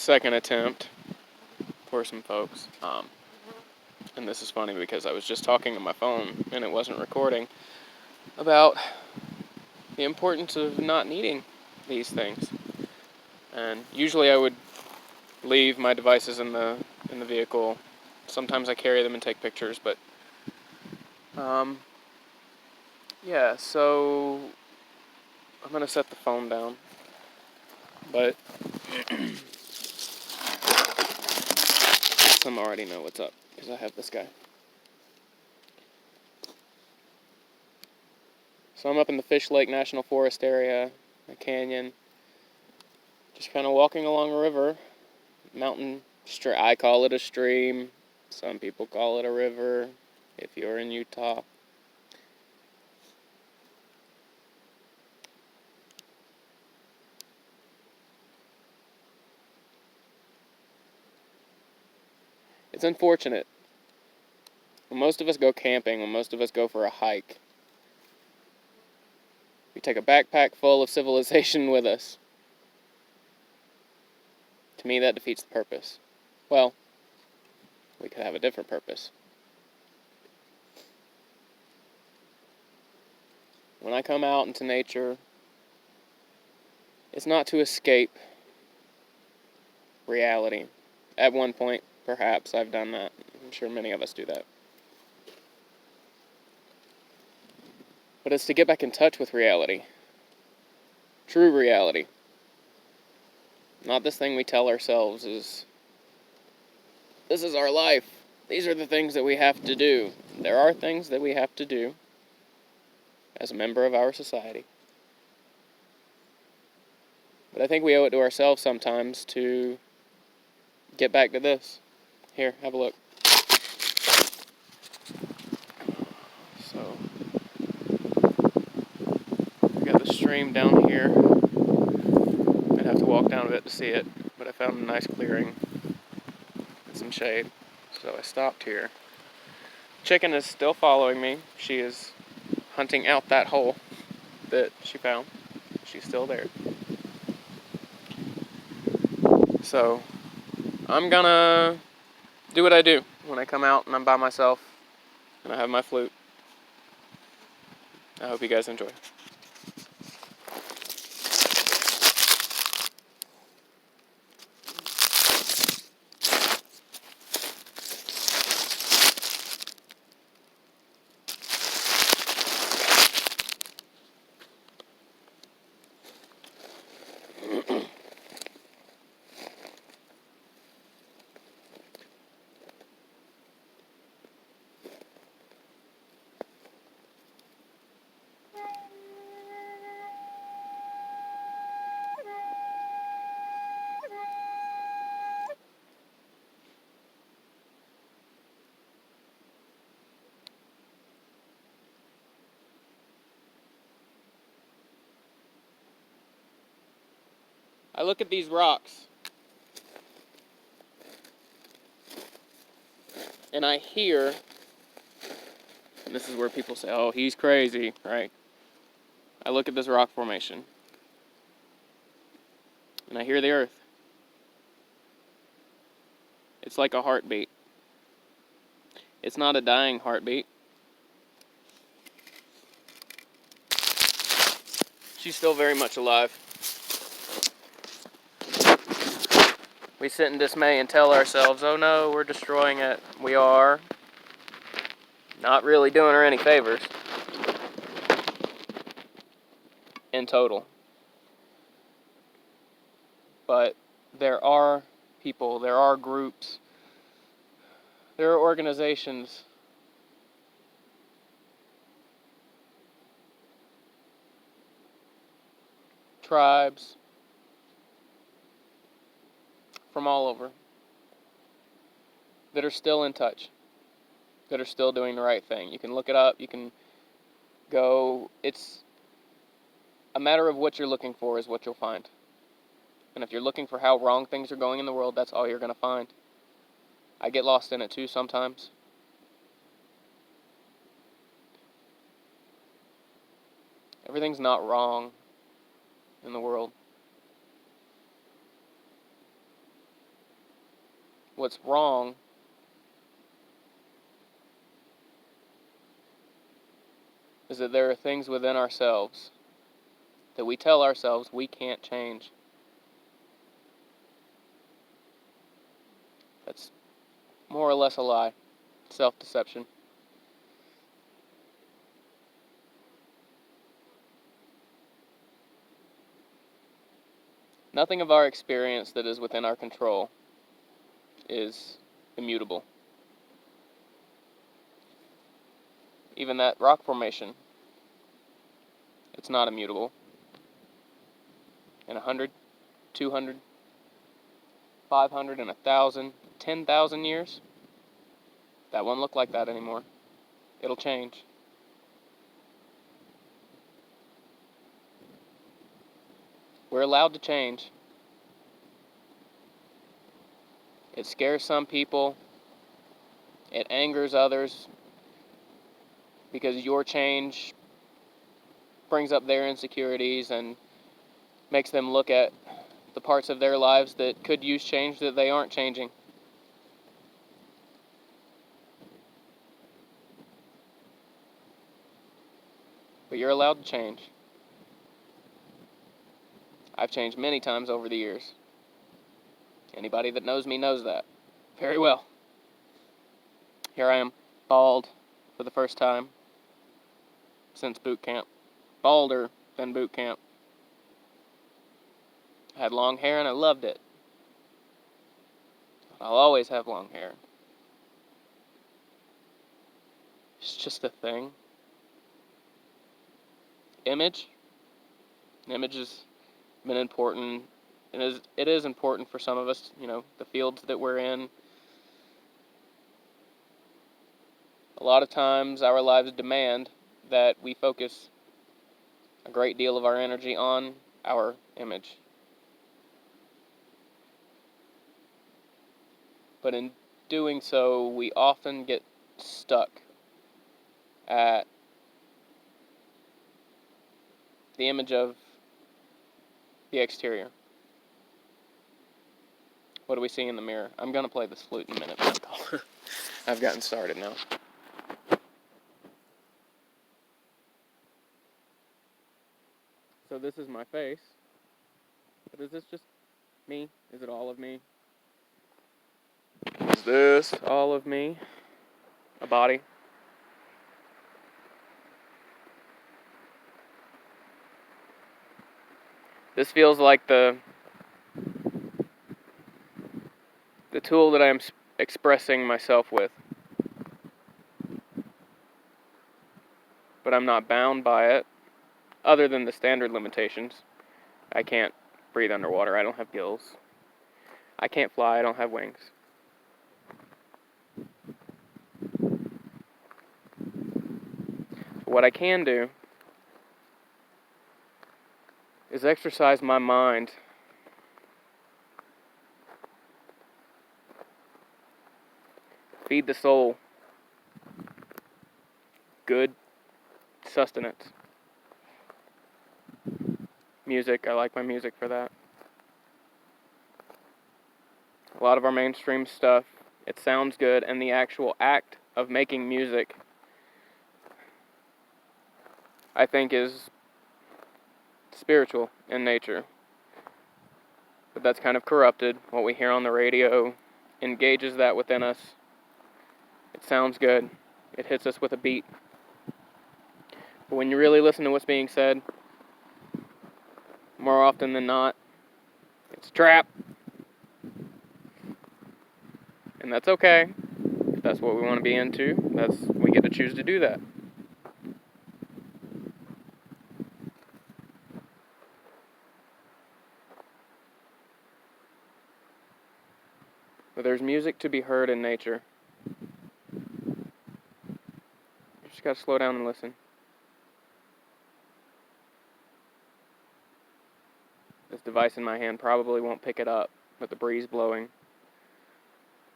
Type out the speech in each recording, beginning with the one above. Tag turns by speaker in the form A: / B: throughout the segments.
A: second attempt for some folks. And this is funny because I was just talking on my phone and it wasn't recording about the importance of not needing these things. And usually I would leave my devices in the vehicle. Sometimes I carry them and take pictures, but yeah, so I'm gonna set the phone down. But some already know what's up because I have this guy. So I'm up in the Fish Lake National Forest area, a canyon, just kind of walking along a river, mountain. I call it a stream. Some people call it a river. If you're in Utah. It's unfortunate. When most of us go camping, when most of us go for a hike, we take a backpack full of civilization with us. To me, that defeats the purpose. Well, we could have a different purpose. When I come out into nature, it's not to escape reality. At one point, perhaps, I've done that. I'm sure many of us do that. But it's to get back in touch with reality. True reality. Not this thing we tell ourselves is, this is our life. These are the things that we have to do. There are things that we have to do as a member of our society. But I think we owe it to ourselves sometimes to get back to this. Here, have a look. So, we got the stream down here. I'd have to walk down a bit to see it, but I found a nice clearing and some shade. So I stopped here. Chicken is still following me. She is hunting out that hole that she found. She's still there. So, I'm gonna do what I do when I come out and I'm by myself and I have my flute. I hope you guys enjoy. I look at these rocks and I hear, and this is where people say, oh, he's crazy, right? I look at this rock formation and I hear the earth. It's like a heartbeat. It's not a dying heartbeat. She's still very much alive. We sit in dismay and tell ourselves, oh no, we're destroying it. We are. Not really doing her any favors. In total. But there are people, there are groups, there are organizations tribes from all over that are still in touch, that are still doing the right thing. You can look it up, you can go, it's a matter of what you're looking for is what you'll find. And if you're looking for how wrong things are going in the world, that's all you're going to find. I get lost in it too sometimes. Everything's not wrong in the world. what's wrong is that there are things within ourselves that we tell ourselves we can't change. That's more or less a lie. Self-deception. Nothing of our experience that is within our control is immutable. Even that rock formation, it's not immutable. In 100, 200, 500, and 1,000, 10,000 years, that won't look like that anymore. It'll change. We're allowed to change. It scares some people. It angers others because your change brings up their insecurities and makes them look at the parts of their lives that could use change that they aren't changing. But you're allowed to change. I've changed many times over the years. Anybody that knows me knows that very well. Here I am, bald for the first time since boot camp. Balder than boot camp. I had long hair and I loved it. I'll always have long hair. It's just a thing. Image has been important. It is important for some of us, the fields that we're in. A lot of times our lives demand that we focus a great deal of our energy on our image. But in doing so, we often get stuck at the image of the exterior. What do we see in the mirror? I'm going to play this flute in a minute. I've gotten started now. So this is my face. But is this just me? Is it all of me? Is this all of me? A body? This feels like the tool that I'm expressing myself with. But I'm not bound by it, other than the standard limitations. I can't breathe underwater, I don't have gills. I can't fly, I don't have wings. What I can do is exercise my mind feed the soul good sustenance. Music, I like my music for that. A lot of our mainstream stuff, it sounds good, and the actual act of making music, I think, is spiritual in nature. But that's kind of corrupted. What we hear on the radio engages that within us. It sounds good. It hits us with a beat. But when you really listen to what's being said, more often than not, it's a trap. And that's okay. If that's what we want to be into, we get to choose to do that. But there's music to be heard in nature. You just gotta slow down and listen. This device in my hand probably won't pick it up, but the breeze blowing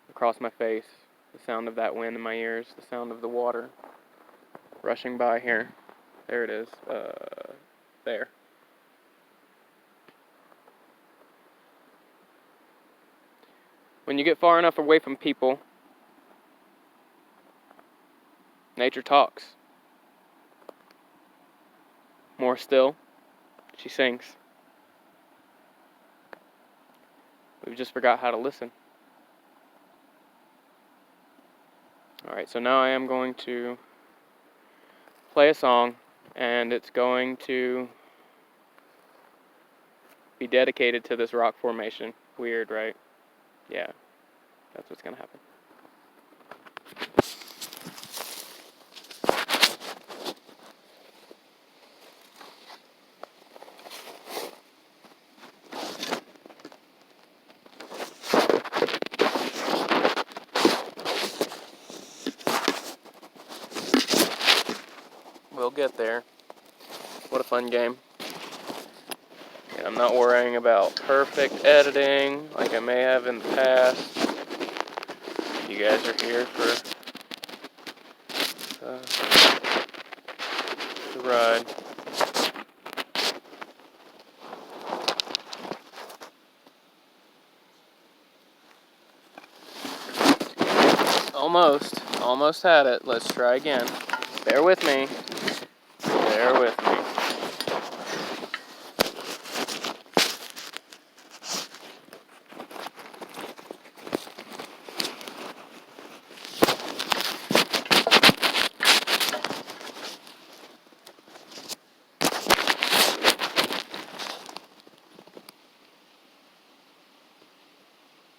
A: across my face, the sound of that wind in my ears, the sound of the water rushing by here. There it is. There. When you get far enough away from people, nature talks. More still, she sings. We've just forgot how to listen. Alright, so now I am going to play a song, and it's going to be dedicated to this rock formation. Weird, right? Yeah, that's what's gonna happen. We'll get there. What a fun game. And I'm not worrying about perfect editing like I may have in the past. You guys are here for the ride. Almost had it. Let's try again. Bear with me. Bear with me.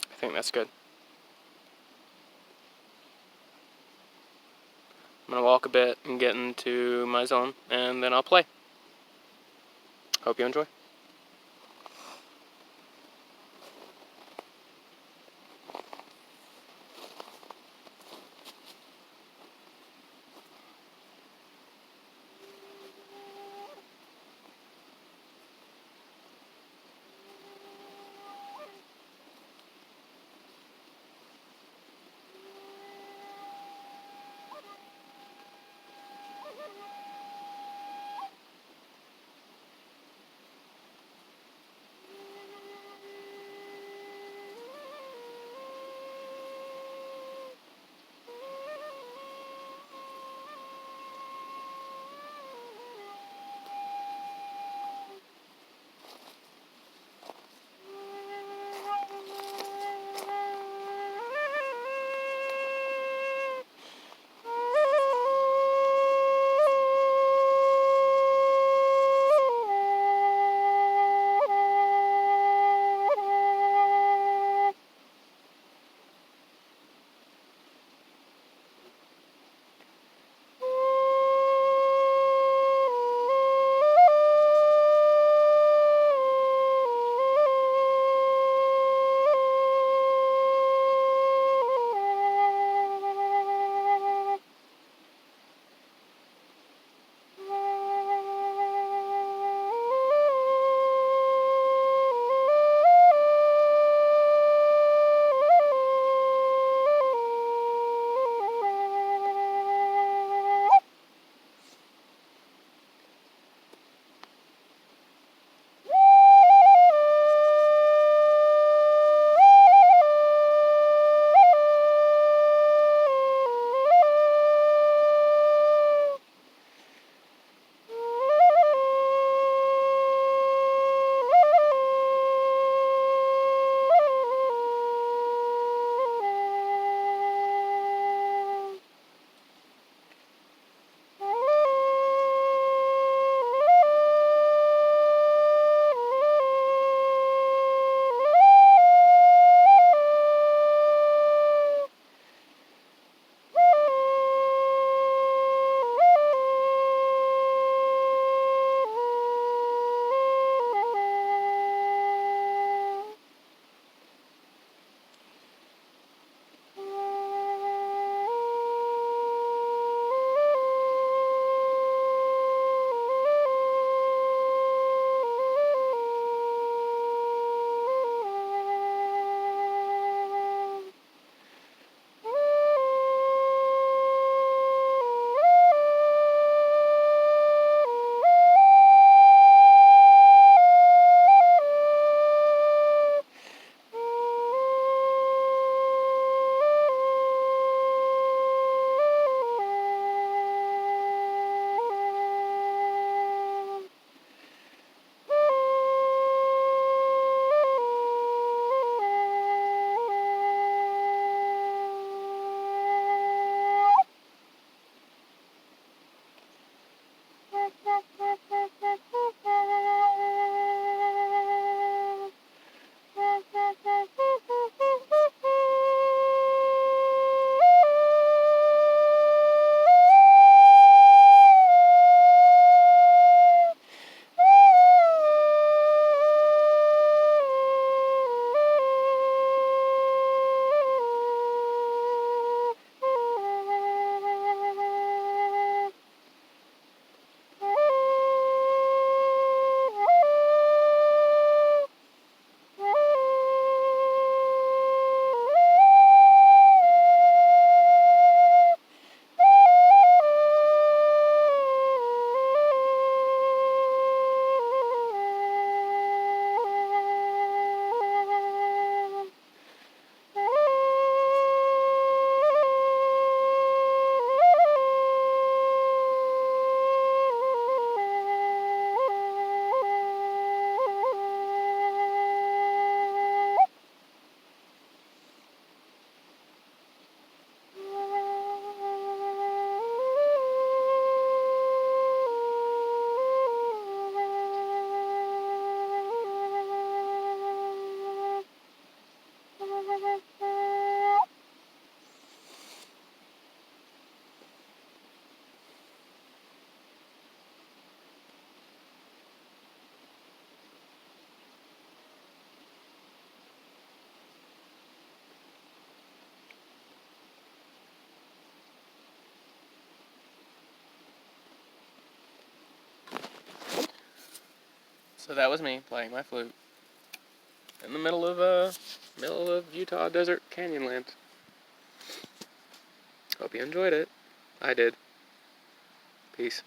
A: I think that's good. I'm going to walk a bit and get into my zone, and then I'll play. Hope you enjoy. So that was me playing my flute in the middle of Utah desert canyon land. Hope you enjoyed it. I did. Peace.